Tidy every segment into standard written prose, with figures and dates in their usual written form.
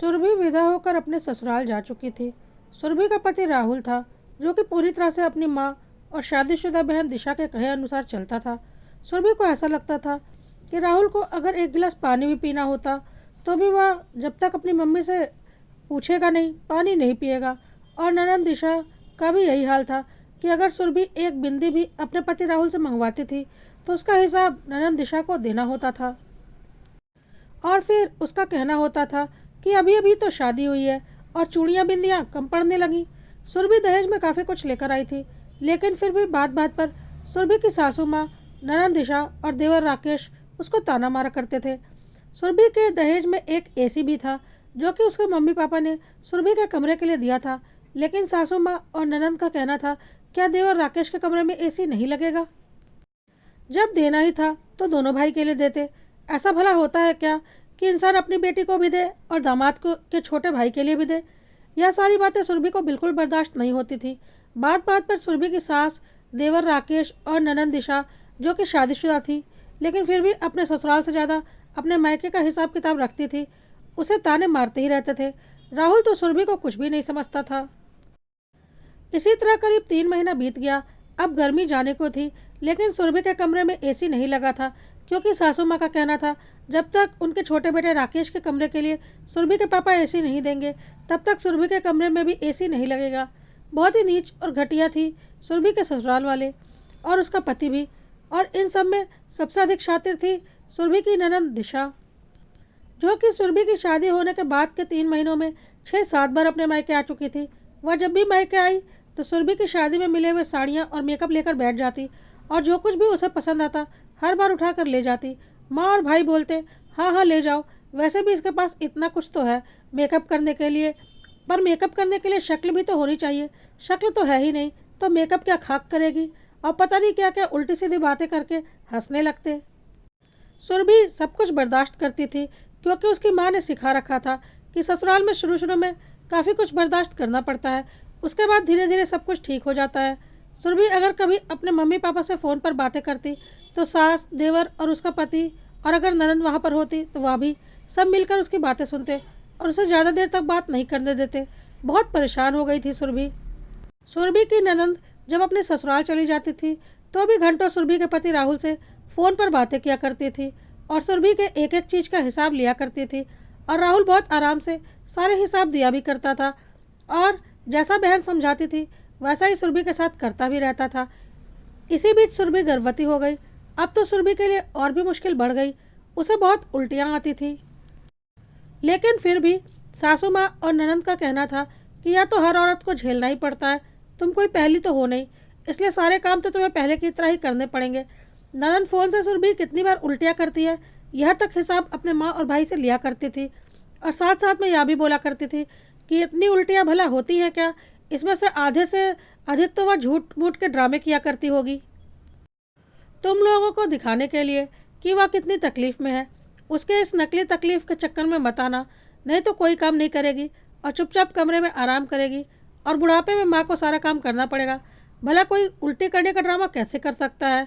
सुरभि विदा होकर अपने ससुराल जा चुकी थी। सुरभि का पति राहुल था, जो कि पूरी तरह से अपनी माँ और शादीशुदा बहन दिशा के कहे अनुसार चलता था। सुरभि को ऐसा लगता था कि राहुल को अगर एक गिलास पानी भी पीना होता तो भी वह जब तक अपनी मम्मी से पूछेगा नहीं, पानी नहीं पिएगा। और ननद दिशा का भी यही हाल था कि अगर सुरभि एक बिंदी भी अपने पति राहुल से मंगवाती थी तो उसका हिसाब ननद दिशा को देना होता था। और फिर उसका कहना होता था कि अभी अभी तो शादी हुई है और चूड़ियाँ बिंदियाँ कम पड़ने लगी। सुरभि दहेज में काफ़ी कुछ लेकर आई थी, लेकिन फिर भी बात बात पर सुरभि की सासू माँ, ननद दिशा और देवर राकेश उसको ताना मारा करते थे। सुरभि के दहेज में एक एसी भी था, जो कि उसके मम्मी पापा ने सुरभि के कमरे के लिए दिया था, लेकिन सासू माँ और ननद का कहना था, क्या देवर राकेश के कमरे में एसी नहीं लगेगा? जब देना ही था तो दोनों भाई के लिए देते। ऐसा भला होता है क्या कि इंसान अपनी बेटी को भी दे और दामाद को के छोटे भाई के लिए भी दे? यह सारी बातें सुरभि को बिल्कुल बर्दाश्त नहीं होती थी। बात बात पर सुरभि की सास, देवर राकेश और ननंद दिशा, जो कि शादीशुदा थी लेकिन फिर भी अपने ससुराल से ज़्यादा अपने मायके का हिसाब किताब रखती थी, उसे ताने मारते ही रहते थे। राहुल तो सुरभि को कुछ भी नहीं समझता था। इसी तरह करीब 3 महीना बीत गया। अब गर्मी जाने को थी, लेकिन सुरभि के कमरे में एसी नहीं लगा था, क्योंकि सासू माँ का कहना था जब तक उनके छोटे बेटे राकेश के कमरे के लिए सुरभि के पापा एसी नहीं देंगे, तब तक सुरभि के कमरे में भी एसी नहीं लगेगा। बहुत ही नीच और घटिया थी सुरभि के ससुराल वाले और उसका पति भी। और इन सब में सबसे अधिक शातिर थी सुरभि की ननंद दिशा, जो कि सुरभि की शादी होने के बाद के 3 महीनों में 6-7 बार अपने मायके आ चुकी थी। वह जब भी मायके आई तो सुरभि की शादी में मिले हुए साड़ियाँ और मेकअप लेकर बैठ जाती, और जो कुछ भी उसे पसंद आता हर बार उठा कर ले जाती। माँ और भाई बोलते, हाँ हाँ ले जाओ, वैसे भी इसके पास इतना कुछ तो है मेकअप करने के लिए, पर मेकअप करने के लिए शक्ल भी तो होनी चाहिए। शक्ल तो है ही नहीं, तो मेकअप क्या खाक करेगी? और पता नहीं क्या क्या उल्टी सीधी बातें करके हंसने लगते। सुरभि सब कुछ बर्दाश्त करती थी, क्योंकि उसकी माँ ने सिखा रखा था कि ससुराल में शुरू शुरू में काफ़ी कुछ बर्दाश्त करना पड़ता है, उसके बाद धीरे धीरे सब कुछ ठीक हो जाता है। सुरभि अगर कभी अपने मम्मी पापा से फ़ोन पर बातें करती तो सास, देवर और उसका पति, और अगर ननंद वहाँ पर होती तो वह भी, सब मिलकर उसकी बातें सुनते और उसे ज़्यादा देर तक बात नहीं करने देते। बहुत परेशान हो गई थी सुरभि। सुरभि की ननंद जब अपने ससुराल चली जाती थी तो भी घंटों सुरभि के पति राहुल से फ़ोन पर बातें किया करती थी और सुरभि के एक एक चीज़ का हिसाब लिया करती थी, और राहुल बहुत आराम से सारे हिसाब दिया भी करता था, और जैसा बहन समझाती थी वैसा ही सुरभि के साथ करता भी रहता था। इसी बीच सुरभि गर्भवती हो गई। अब तो सुरभि के लिए और भी मुश्किल बढ़ गई, उसे बहुत उल्टियाँ आती थी। लेकिन फिर भी सासू माँ और ननंद का कहना था कि या तो हर औरत को झेलना ही पड़ता है, तुम कोई पहली तो हो नहीं, इसलिए सारे काम तो तुम्हें पहले की तरह ही करने पड़ेंगे। ननंद फ़ोन से सुरभि कितनी बार उल्टियाँ करती है यह तक हिसाब अपने माँ और भाई से लिया करती थी, और साथ साथ में यह भी बोला करती थी कि इतनी उल्टियाँ भला होती हैं क्या, इसमें से आधे से अधिक तो वह झूठ मूठ के ड्रामे किया करती होगी, तुम लोगों को दिखाने के लिए कि वह कितनी तकलीफ़ में है। उसके इस नकली तकलीफ़ के चक्कर में मत आना, नहीं तो कोई काम नहीं करेगी और चुपचाप कमरे में आराम करेगी, और बुढ़ापे में माँ को सारा काम करना पड़ेगा। भला कोई उल्टी करने का ड्रामा कैसे कर सकता है?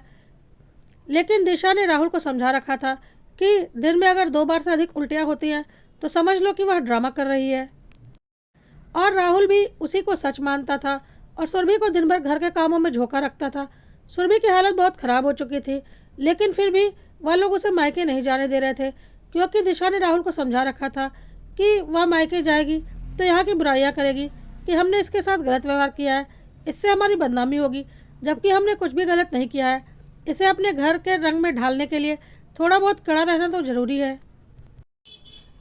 लेकिन दिशा ने राहुल को समझा रखा था कि दिन में अगर 2 बार से अधिक उल्टियाँ होती हैं तो समझ लो कि वह ड्रामा कर रही है। और राहुल भी उसी को सच मानता था और सुरभि को दिन भर घर के कामों में झोंका रखता था। सुरभि की हालत बहुत ख़राब हो चुकी थी, लेकिन फिर भी वह लोग उसे मायके नहीं जाने दे रहे थे, क्योंकि दिशा ने राहुल को समझा रखा था कि वह मायके जाएगी तो यहाँ की बुराइयाँ करेगी कि हमने इसके साथ गलत व्यवहार किया है, इससे हमारी बदनामी होगी, जबकि हमने कुछ भी गलत नहीं किया है। इसे अपने घर के रंग में ढालने के लिए थोड़ा बहुत कड़ा रहना तो ज़रूरी है,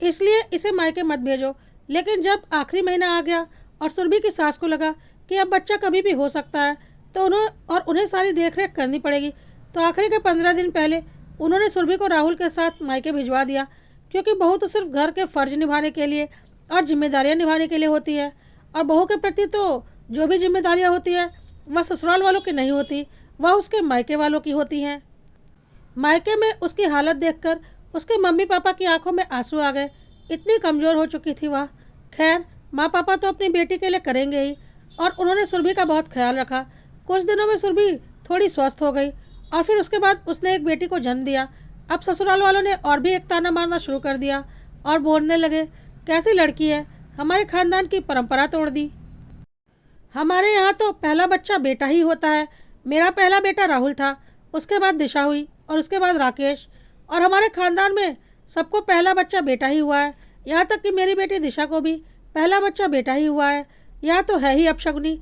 इसलिए इसे मायके मत भेजो। लेकिन जब आखिरी महीना आ गया और सुरभि की सास को लगा कि अब बच्चा कभी भी हो सकता है तो उन्हें सारी देख रेख करनी पड़ेगी, तो आखिरी के 15 दिन पहले उन्होंने सुरभि को राहुल के साथ मायके भिजवा दिया, क्योंकि बहू तो सिर्फ घर के फ़र्ज निभाने के लिए और जिम्मेदारियां निभाने के लिए होती है, और बहू के प्रति तो जो भी जिम्मेदारियां होती है वह ससुराल वालों की नहीं होती, वह उसके मायके वालों की होती हैं। मायके में उसकी हालत देखकर उसके मम्मी पापा की आंखों में आंसू आ गए, इतनी कमज़ोर हो चुकी थी वह। खैर, माँ पापा तो अपनी बेटी के लिए करेंगे ही, और उन्होंने सुरभि का बहुत ख्याल रखा। कुछ दिनों में सुरभि थोड़ी स्वस्थ हो गई, और फिर उसके बाद उसने एक बेटी को जन्म दिया। अब ससुराल वालों ने और भी एक ताना मारना शुरू कर दिया और बोलने लगे कैसी लड़की है, हमारे खानदान की परंपरा तोड़ दी। हमारे यहाँ तो पहला बच्चा बेटा ही होता है। मेरा पहला बेटा राहुल था, उसके बाद दिशा हुई और उसके बाद राकेश। और हमारे खानदान में सबको पहला बच्चा बेटा ही हुआ है। यहाँ तक कि मेरी बेटी दिशा को भी पहला बच्चा बेटा ही हुआ है। यहाँ तो है ही अपशगुनी,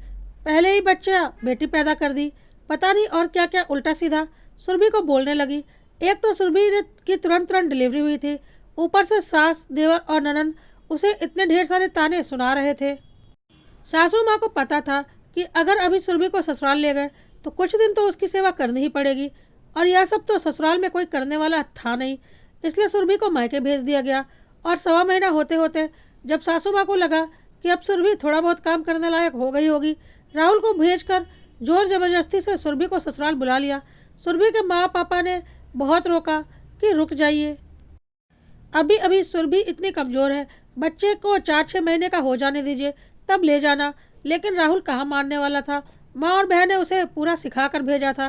पहले ही बच्चा बेटी पैदा कर दी। पता नहीं और क्या क्या उल्टा सीधा सुरभि को बोलने लगी। एक तो सुरभि ने की तुरंत तुरंत डिलीवरी हुई थी, ऊपर से सास देवर और ननंद उसे इतने ढेर सारे ताने सुना रहे थे। सासू माँ को पता था कि अगर अभी सुरभि को ससुराल ले गए तो कुछ दिन तो उसकी सेवा करनी ही पड़ेगी, और यह सब तो ससुराल में कोई करने वाला था नहीं। इसलिए सुरभि को मायके भेज दिया गया। और 1.25 महीना होते होते जब सासू माँ को लगा कि अब सुरभि थोड़ा बहुत काम करने लायक हो गई होगी, राहुल को भेजकर जोर जबरदस्ती से सुरभि को ससुराल बुला लिया। सुरभि के माँ पापा ने बहुत रोका कि रुक जाइए, अभी अभी सुरभि इतनी कमज़ोर है, बच्चे को 4-6 महीने का हो जाने दीजिए, तब ले जाना। लेकिन राहुल कहाँ मानने वाला था। माँ और बहन ने उसे पूरा सिखा कर भेजा था।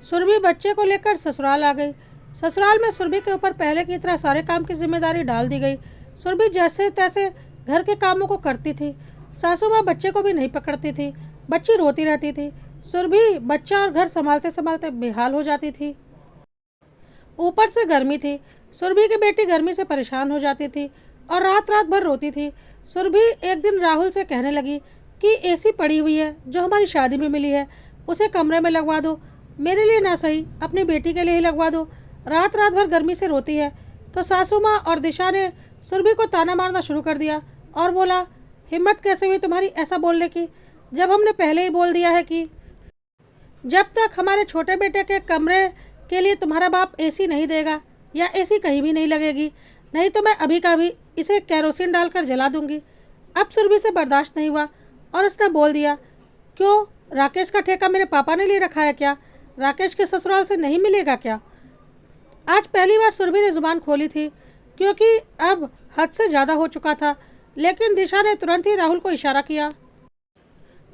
सुरभि बच्चे को लेकर ससुराल आ गई। ससुराल में सुरभि के ऊपर पहले की तरह सारे काम की जिम्मेदारी डाल दी गई। सुरभि जैसे तैसे घर के कामों को करती थी। सासू माँ बच्चे को भी नहीं पकड़ती थी, बच्ची रोती रहती थी। सुरभि बच्चा और घर संभालते संभालते बेहाल हो जाती थी। ऊपर से गर्मी थी। सुरभि की बेटी गर्मी से परेशान हो जाती थी और रात रात भर रोती थी। सुरभि एक दिन राहुल से कहने लगी कि एसी पड़ी हुई है जो हमारी शादी में मिली है, उसे कमरे में लगवा दो। मेरे लिए ना सही, अपनी बेटी के लिए ही लगवा दो, रात रात भर गर्मी से रोती है। तो सासू माँ और दिशा ने सुरभि को ताना मारना शुरू कर दिया और बोला, हिम्मत कैसे हुई तुम्हारी ऐसा बोलने की, जब हमने पहले ही बोल दिया है कि जब तक हमारे छोटे बेटे के कमरे के लिए तुम्हारा बाप एसी नहीं देगा या एसी कहीं भी नहीं लगेगी, नहीं तो मैं अभी का अभी इसे केरोसिन डालकर जला दूंगी। अब सुरभि से बर्दाश्त नहीं हुआ और उसने बोल दिया, क्यों, राकेश का ठेका मेरे पापा ने ले रखा है क्या? राकेश के ससुराल से नहीं मिलेगा क्या? आज पहली बार सुरभि ने जुबान खोली थी, क्योंकि अब हद से ज़्यादा हो चुका था। लेकिन दिशा ने तुरंत ही राहुल को इशारा किया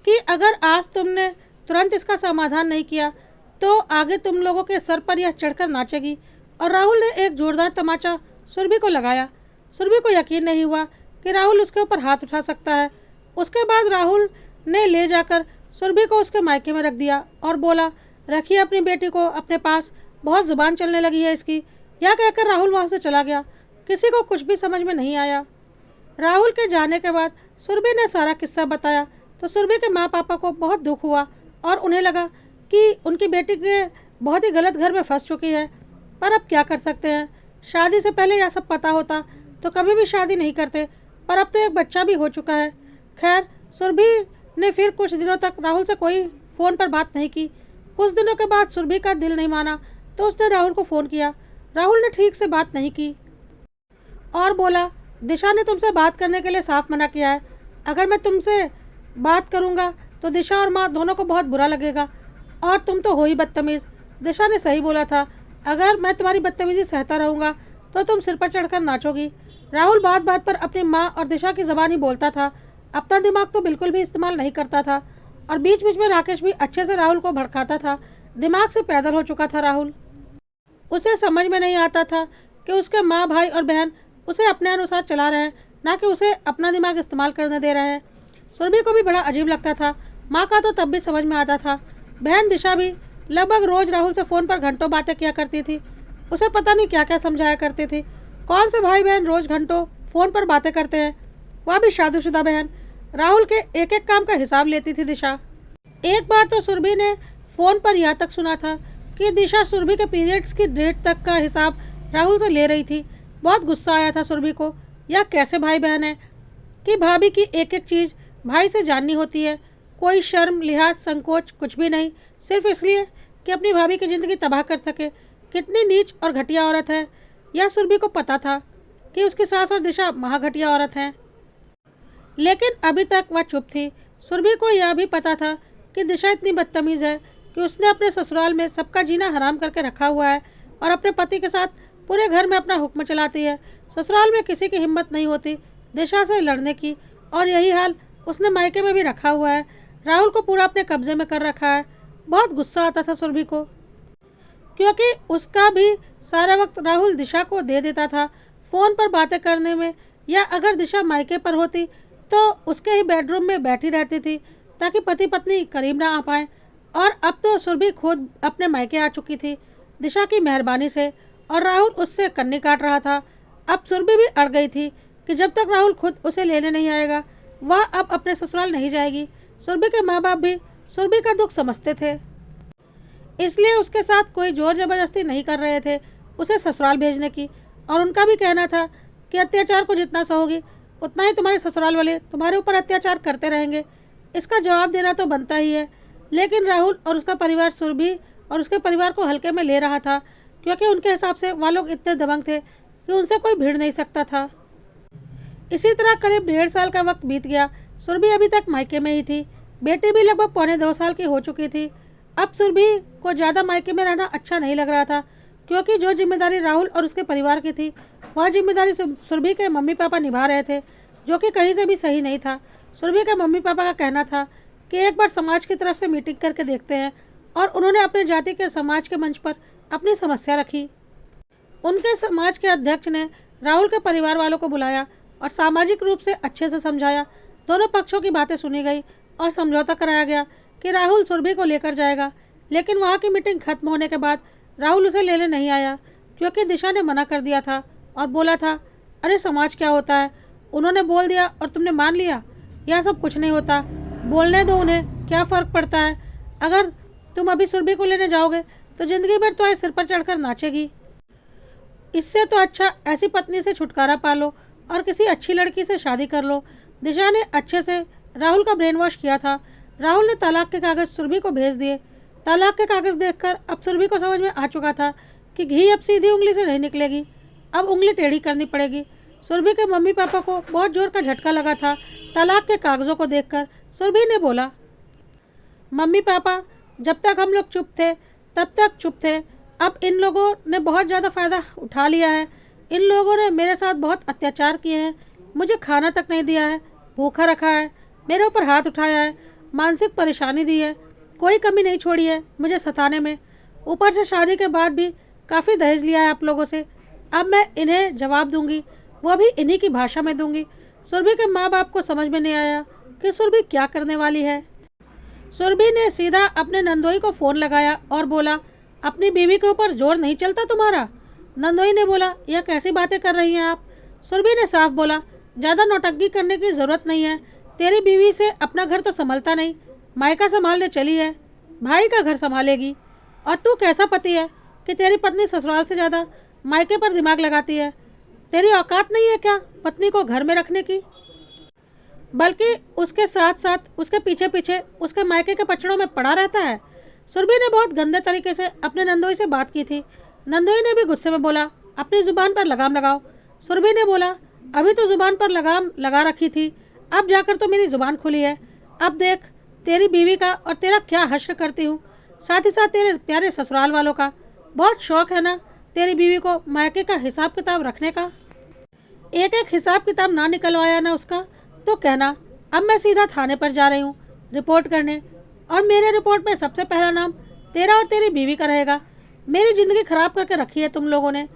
कि अगर आज तुमने तुरंत इसका समाधान नहीं किया तो आगे तुम लोगों के सर पर यह चढ़कर नाचेगी। और राहुल ने एक जोरदार तमाचा सुरभि को लगाया। सुरभि को यकीन नहीं हुआ कि राहुल उसके ऊपर हाथ उठा सकता है। उसके बाद राहुल ने ले जाकर सुरभि को उसके मायके में रख दिया और बोला, रखिए अपनी बेटी को अपने पास, बहुत जुबान चलने लगी है इसकी। यह कहकर राहुल वहाँ से चला गया। किसी को कुछ भी समझ में नहीं आया। राहुल के जाने के बाद सुरभि ने सारा किस्सा बताया तो सुरभि के माँ पापा को बहुत दुख हुआ और उन्हें लगा कि उनकी बेटी के बहुत ही गलत घर में फंस चुकी है। पर अब क्या कर सकते हैं, शादी से पहले यह सब पता होता तो कभी भी शादी नहीं करते। पर अब तो एक बच्चा भी हो चुका है। खैर, सुरभि ने फिर कुछ दिनों तक राहुल से कोई फ़ोन पर बात नहीं की। कुछ दिनों के बाद सुरभि का दिल नहीं माना तो उसने राहुल को फ़ोन किया। राहुल ने ठीक से बात नहीं की और बोला, दिशा ने तुमसे बात करने के लिए साफ मना किया है। अगर मैं तुमसे बात करूंगा तो दिशा और माँ दोनों को बहुत बुरा लगेगा, और तुम तो हो ही बदतमीज़। दिशा ने सही बोला था, अगर मैं तुम्हारी बदतमीज़ी सहता रहूँगा तो तुम सिर पर चढ़कर नाचोगी। राहुल बात बात पर अपनी माँ और दिशा की ज़बान ही बोलता था, अपना दिमाग तो बिल्कुल भी इस्तेमाल नहीं करता था। और बीच बीच में राकेश भी अच्छे से राहुल को भड़काता था। दिमाग से पैदल हो चुका था राहुल। उसे समझ में नहीं आता था कि उसके माँ, भाई और बहन उसे अपने अनुसार चला रहे हैं, ना कि उसे अपना दिमाग इस्तेमाल करने दे रहे हैं। सुरभि को भी बड़ा अजीब लगता था। माँ का तो तब भी समझ में आता था। बहन दिशा भी लगभग रोज़ राहुल से फ़ोन पर घंटों बातें किया करती थी। उसे पता नहीं क्या क्या समझाया करती थी। कौन से भाई बहन रोज़ घंटों फ़ोन पर बातें करते हैं, वह भी शादीशुदा बहन। राहुल के एक एक काम का हिसाब लेती थी दिशा। एक बार तो सुरभि ने फ़ोन पर यहाँ तक सुना था कि दिशा सुरभि के पीरियड्स की डेट तक का हिसाब राहुल से ले रही थी। बहुत गुस्सा आया था सुरभि को। यह कैसे भाई बहन है कि भाभी की एक एक चीज़ भाई से जाननी होती है। कोई शर्म, लिहाज, संकोच कुछ भी नहीं, सिर्फ इसलिए कि अपनी भाभी की ज़िंदगी तबाह कर सके। कितनी नीच और घटिया औरत है। यह सुरभि को पता था कि उसकी सास और दिशा महाघटिया औरत हैं, लेकिन अभी तक वह चुप थी। सुरभि को यह भी पता था कि दिशा इतनी बदतमीज़ है कि उसने अपने ससुराल में सबका जीना हराम करके रखा हुआ है और अपने पति के साथ पूरे घर में अपना हुक्म चलाती है। ससुराल में किसी की हिम्मत नहीं होती दिशा से लड़ने की, और यही हाल उसने मायके में भी रखा हुआ है। राहुल को पूरा अपने कब्जे में कर रखा है। बहुत गुस्सा आता था सुरभि को, क्योंकि उसका भी सारा वक्त राहुल दिशा को दे देता था। फ़ोन पर बातें करने में या अगर दिशा मायके पर होती तो उसके ही बेडरूम में बैठी रहती थी ताकि पति पत्नी करीब ना आ पाए। और अब तो सुरभि खुद अपने मायके आ चुकी थी दिशा की मेहरबानी से, और राहुल उससे कन्नी काट रहा था। अब सुरभि भी अड़ गई थी कि जब तक राहुल खुद उसे लेने नहीं आएगा वह अब अपने ससुराल नहीं जाएगी। सुरभि के माँ बाप भी सुरभि का दुख समझते थे, इसलिए उसके साथ कोई जोर जबरदस्ती नहीं कर रहे थे उसे ससुराल भेजने की। और उनका भी कहना था कि अत्याचार को जितना सहोगी उतना ही तुम्हारे ससुराल वाले तुम्हारे ऊपर अत्याचार करते रहेंगे। इसका जवाब देना तो बनता ही है। लेकिन राहुल और उसका परिवार सुरभि और उसके परिवार को हल्के में ले रहा था, क्योंकि उनके हिसाब से वह लोग इतने दबंग थे कि उनसे कोई भिड़ नहीं सकता था। इसी तरह करीब 1.5 साल का वक्त बीत गया। सुरभि अभी तक मायके में ही थी। बेटी भी लगभग 1.25 साल की हो चुकी थी। अब सुरभि को ज़्यादा मायके में रहना अच्छा नहीं लग रहा था, क्योंकि जो जिम्मेदारी राहुल और उसके परिवार की थी वह जिम्मेदारी सुरभि के मम्मी पापा निभा रहे थे, जो कि कहीं से भी सही नहीं था। सुरभि के मम्मी पापा का कहना था कि एक बार समाज की तरफ से मीटिंग करके देखते हैं, और उन्होंने अपने जाति के समाज के मंच पर अपनी समस्या रखी। उनके समाज के अध्यक्ष ने राहुल के परिवार वालों को बुलाया और सामाजिक रूप से अच्छे से समझाया। दोनों पक्षों की बातें सुनी गई और समझौता कराया गया कि राहुल सुरभि को लेकर जाएगा। लेकिन वहाँ की मीटिंग खत्म होने के बाद राहुल उसे लेने नहीं आया, क्योंकि दिशा ने मना कर दिया था और बोला था, अरे समाज क्या होता है, उन्होंने बोल दिया और तुमने मान लिया, यह सब कुछ नहीं होता, बोलने दो उन्हें, क्या फ़र्क पड़ता है। अगर तुम अभी सुरभि को लेने जाओगे तो ज़िंदगी भर तुम्हारे सिर पर चढ़कर नाचेगी। इससे तो अच्छा ऐसी पत्नी से छुटकारा पा लो और किसी अच्छी लड़की से शादी कर लो। दिशा ने अच्छे से राहुल का ब्रेन वॉश किया था। राहुल ने तलाक के कागज़ सुरभि को भेज दिए। तलाक के कागज़ देखकर अब सुरभि को समझ में आ चुका था कि घी अब सीधी उंगली से नहीं निकलेगी, अब उंगली टेढ़ी करनी पड़ेगी। सुरभि के मम्मी पापा को बहुत जोर का झटका लगा था तलाक के कागज़ों को देखकर। सुरभि ने बोला, मम्मी पापा, जब तक हम लोग चुप थे तब तक चुप थे, अब इन लोगों ने बहुत ज़्यादा फ़ायदा उठा लिया है। इन लोगों ने मेरे साथ बहुत अत्याचार किए हैं, मुझे खाना तक नहीं दिया है, भूखा रखा है, मेरे ऊपर हाथ उठाया है, मानसिक परेशानी दी है, कोई कमी नहीं छोड़ी है मुझे सताने में। ऊपर से शादी के बाद भी काफ़ी दहेज लिया है आप लोगों से। अब मैं इन्हें जवाब दूंगी, वो भी इन्हीं की भाषा में दूंगी। सुरभि के माँ बाप को समझ में नहीं आया कि सुरभि क्या करने वाली है। सुरभि ने सीधा अपने नंदोई को फ़ोन लगाया और बोला, अपनी बीवी के ऊपर जोर नहीं चलता तुम्हारा। नंदोई ने बोला, यह कैसी बातें कर रही हैं आप। सुरभि ने साफ बोला, ज़्यादा नौटंकी करने की ज़रूरत नहीं है, तेरी बीवी से अपना घर तो संभलता नहीं, मायका संभालने चली है, भाई का घर संभालेगी। और तू कैसा पति है कि तेरी पत्नी ससुराल से ज़्यादा मायके पर दिमाग लगाती है। तेरी औकात नहीं है क्या पत्नी को घर में रखने की, बल्कि उसके साथ साथ उसके पीछे पीछे उसके मायके के पचड़ों में पड़ा रहता है। सुरभि ने बहुत गंदे तरीके से अपने नंदोई से बात की थी। नंदोई ने भी गुस्से में बोला, अपनी ज़ुबान पर लगाम लगाओ। सुरभि ने बोला, अभी तो ज़ुबान पर लगाम लगा रखी थी, अब जाकर तो मेरी ज़ुबान खुली है। अब देख तेरी बीवी का और तेरा क्या हश्र करती हूँ, साथ ही साथ तेरे प्यारे ससुराल वालों का। बहुत शौक है ना तेरी बीवी को मायके का हिसाब किताब रखने का। एक एक हिसाब किताब ना निकलवाया ना उसका तो कहना, अब मैं सीधा थाने पर जा रही हूँ रिपोर्ट करने, और मेरे रिपोर्ट में सबसे पहला नाम तेरा और तेरी बीवी का रहेगा। मेरी ज़िंदगी ख़राब करके रखी है तुम लोगों ने।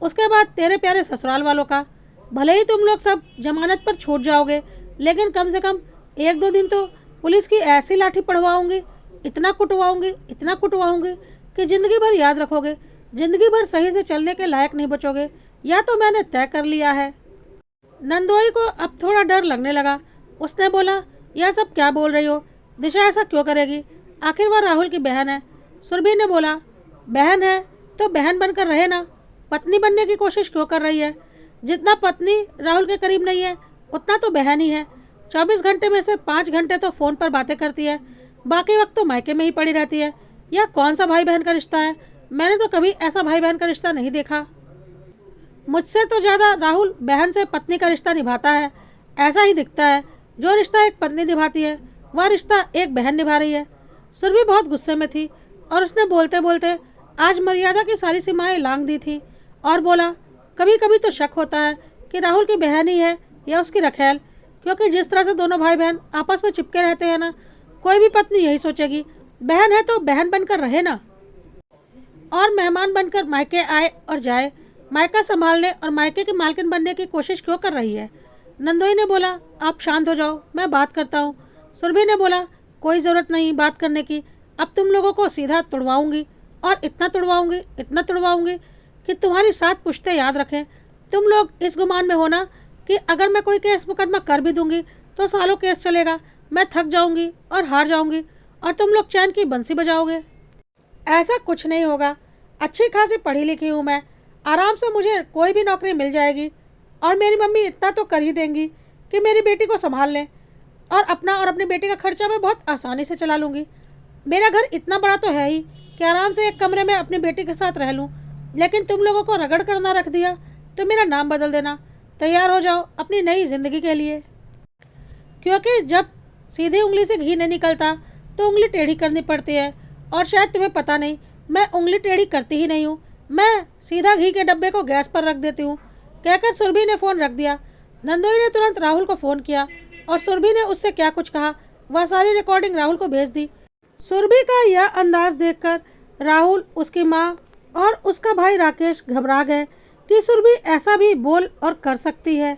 उसके बाद तेरे प्यारे ससुराल वालों का। भले ही तुम लोग सब जमानत पर छूट जाओगे, लेकिन कम से कम 1-2 दिन तो पुलिस की ऐसी लाठी पढ़वाऊँगी, इतना कुटवाऊँगी कि ज़िंदगी भर याद रखोगे, ज़िंदगी भर सही से चलने के लायक नहीं बचोगे, या तो मैंने तय कर लिया है। नंदोई को अब थोड़ा डर लगने लगा। उसने बोला, यह सब क्या बोल रही हो, दिशा ऐसा क्यों करेगी, आखिर वह राहुल की बहन है। सुरभि ने बोला, बहन है तो बहन बनकर रहे ना, पत्नी बनने की कोशिश क्यों कर रही है। जितना पत्नी राहुल के करीब नहीं है उतना तो बहन ही है। 24 घंटे में से 5 घंटे तो फ़ोन पर बातें करती है, बाकी वक्त तो मायके में ही पड़ी रहती है। यह कौन सा भाई बहन का रिश्ता है, मैंने तो कभी ऐसा भाई बहन का रिश्ता नहीं देखा। मुझसे तो ज़्यादा राहुल बहन से पत्नी का रिश्ता निभाता है, ऐसा ही दिखता है। जो रिश्ता एक पत्नी निभाती है वह रिश्ता एक बहन निभा रही है। सुरभि बहुत गुस्से में थी और उसने बोलते बोलते आज मर्यादा की सारी सीमाएं लांघ दी थी और बोला, कभी कभी तो शक होता है कि राहुल की बहन ही है या उसकी रखेल, क्योंकि जिस तरह से दोनों भाई बहन आपस में चिपके रहते हैं ना, कोई भी पत्नी यही सोचेगी बहन है तो बहन बनकर रहे ना, और मेहमान बनकर मायके आए और जाए। मायका संभालने और मायके की मालकिन बनने की कोशिश क्यों कर रही है? नंदोई ने बोला, आप शांत हो जाओ, मैं बात करता हूँ। सुरभि ने बोला, कोई ज़रूरत नहीं बात करने की, अब तुम लोगों को सीधा तुड़वाऊंगी और इतना तुड़वाऊंगी कि तुम्हारी 7 पुश्तें याद रखें। तुम लोग इस गुमान में हो ना कि अगर मैं कोई केस मुकदमा कर भी दूंगी तो सालों केस चलेगा, मैं थक जाऊंगी और हार जाऊंगी और तुम लोग चैन की बंसी बजाओगे। ऐसा कुछ नहीं होगा, अच्छी खासी पढ़ी लिखी हूँ मैं, आराम से मुझे कोई भी नौकरी मिल जाएगी और मेरी मम्मी इतना तो कर ही देंगी कि मेरी बेटी को संभाल लें और अपना और अपनी बेटी का खर्चा मैं बहुत आसानी से चला लूँगी। मेरा घर इतना बड़ा तो है ही कि आराम से एक कमरे में अपनी बेटी के साथ रह लूँ, लेकिन तुम लोगों को रगड़ करना रख दिया तो मेरा नाम बदल देना। तैयार हो जाओ अपनी नई ज़िंदगी के लिए, क्योंकि जब सीधी उंगली से घी नहीं निकलता तो उंगली टेढ़ी करनी पड़ती है और शायद तुम्हें पता नहीं, मैं उंगली टेढ़ी करती ही नहीं हूँ, मैं सीधा घी के डब्बे को गैस पर रख देती हूँ। कहकर सुरभि ने फ़ोन रख दिया। नंदोई ने तुरंत राहुल को फ़ोन किया और सुरभि ने उससे क्या कुछ कहा वह सारी रिकॉर्डिंग राहुल को भेज दी। सुरभि का यह अंदाज देखकर राहुल, उसकी माँ और उसका भाई राकेश घबरा गए कि सुरभि ऐसा भी बोल और कर सकती है।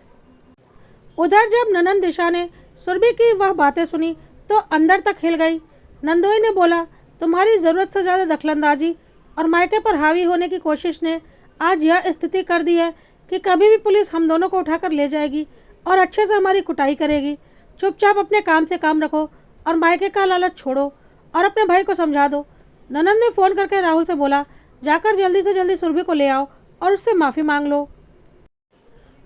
उधर जब ननंद दिशा ने सुरभि की वह बातें सुनी तो अंदर तक हिल गई। नंदोई ने बोला, तुम्हारी ज़रूरत से ज़्यादा दखलंदाजी और मायके पर हावी होने की कोशिश ने आज यह स्थिति कर दी है कि कभी भी पुलिस हम दोनों को उठाकर ले जाएगी और अच्छे से हमारी कुटाई करेगी। चुपचाप अपने काम से काम रखो और मायके का लालच छोड़ो और अपने भाई को समझा दो। ननंद ने फ़ोन करके राहुल से बोला, जाकर जल्दी से जल्दी सुरभि को ले आओ और उससे माफ़ी मांग लो,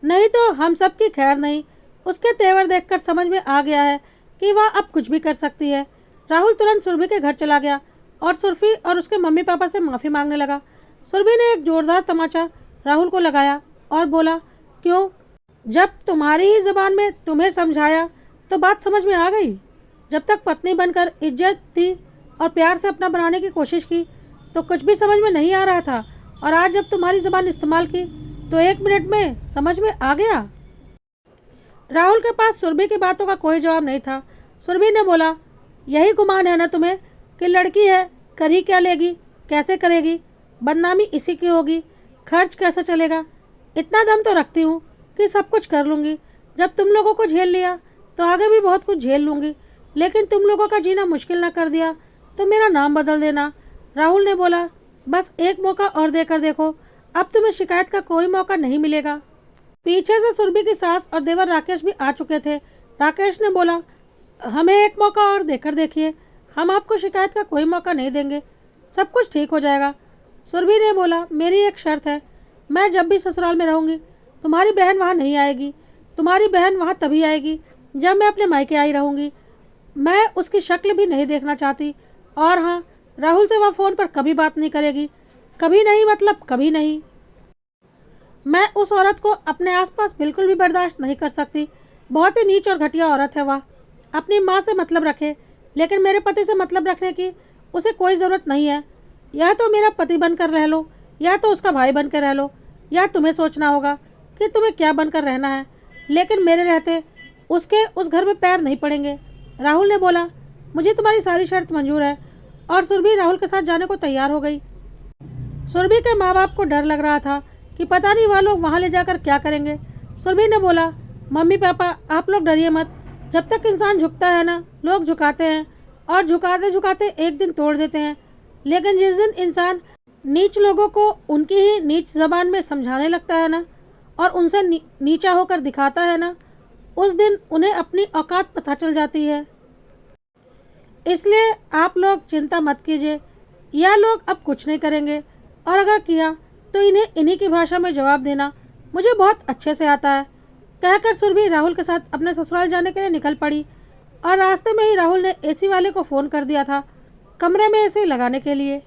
नहीं तो हम सब की खैर नहीं। उसके तेवर देखकर समझ में आ गया है कि वह अब कुछ भी कर सकती है। राहुल तुरंत सुरभि के घर चला गया और सुरभि और उसके मम्मी पापा से माफ़ी मांगने लगा। सुरभि ने एक ज़ोरदार तमाचा राहुल को लगाया और बोला, क्यों? जब तुम्हारी ही ज़बान में तुम्हें समझाया तो बात समझ में आ गई। जब तक पत्नी बनकर इज्जत दी और प्यार से अपना बनाने की कोशिश की तो कुछ भी समझ में नहीं आ रहा था, और आज जब तुम्हारी ज़बान इस्तेमाल की तो 1 मिनट में समझ में आ गया। राहुल के पास सुरभि की बातों का कोई जवाब नहीं था। सुरभि ने बोला, यही गुमान है ना तुम्हें कि लड़की है, कर ही क्या लेगी, कैसे करेगी, बदनामी इसी की होगी, खर्च कैसे चलेगा। इतना दम तो रखती हूँ कि सब कुछ कर लूँगी। जब तुम लोगों को झेल लिया तो आगे भी बहुत कुछ झेल लूँगी, लेकिन तुम लोगों का जीना मुश्किल ना कर दिया तो मेरा नाम बदल देना। राहुल ने बोला, बस एक मौका और देकर देखो, अब तुम्हें शिकायत का कोई मौका नहीं मिलेगा। पीछे से सुरभि की सास और देवर राकेश भी आ चुके थे। राकेश ने बोला, हमें एक मौका और देकर देखिए, हम आपको शिकायत का कोई मौका नहीं देंगे, सब कुछ ठीक हो जाएगा। सुरभि ने बोला, मेरी एक शर्त है, मैं जब भी ससुराल में रहूँगी तुम्हारी बहन वहाँ नहीं आएगी। तुम्हारी बहन वहाँ तभी आएगी जब मैं अपने मायके आई रहूँगी। मैं उसकी शक्ल भी नहीं देखना चाहती, और हाँ, राहुल से वह फ़ोन पर कभी बात नहीं करेगी। कभी नहीं मतलब कभी नहीं। मैं उस औरत को अपने आसपास बिल्कुल भी बर्दाश्त नहीं कर सकती। बहुत ही नीच और घटिया औरत है वह। अपनी माँ से मतलब रखे, लेकिन मेरे पति से मतलब रखने की उसे कोई ज़रूरत नहीं है। या तो मेरा पति बनकर रह लो, या तो उसका भाई बनकर रह लो, या तुम्हें सोचना होगा कि तुम्हें क्या बनकर रहना है, लेकिन मेरे रहते उसके उस घर में पैर नहीं पड़ेंगे। राहुल ने बोला, मुझे तुम्हारी सारी शर्त मंजूर है, और सुरभि राहुल के साथ जाने को तैयार हो गई। सुरभि के माँ बाप को डर लग रहा था कि पता नहीं वह लोग वहाँ ले जाकर क्या करेंगे। सुरभि ने बोला, मम्मी पापा आप लोग डरिए मत, जब तक इंसान झुकता है ना, लोग झुकाते हैं और झुकाते झुकाते एक दिन तोड़ देते हैं, लेकिन जिस दिन इंसान नीच लोगों को उनकी ही नीच ज़बान में समझाने लगता है ना, और उनसे नीचा होकर दिखाता है ना, उस दिन उन्हें अपनी औकात पता चल जाती है। इसलिए आप लोग चिंता मत कीजिए, यह लोग अब कुछ नहीं करेंगे, और अगर किया तो इन्हें इन्हीं की भाषा में जवाब देना मुझे बहुत अच्छे से आता है। कहकर सुरभि राहुल के साथ अपने ससुराल जाने के लिए निकल पड़ी, और रास्ते में ही राहुल ने एसी वाले को फ़ोन कर दिया था कमरे में एसी लगाने के लिए।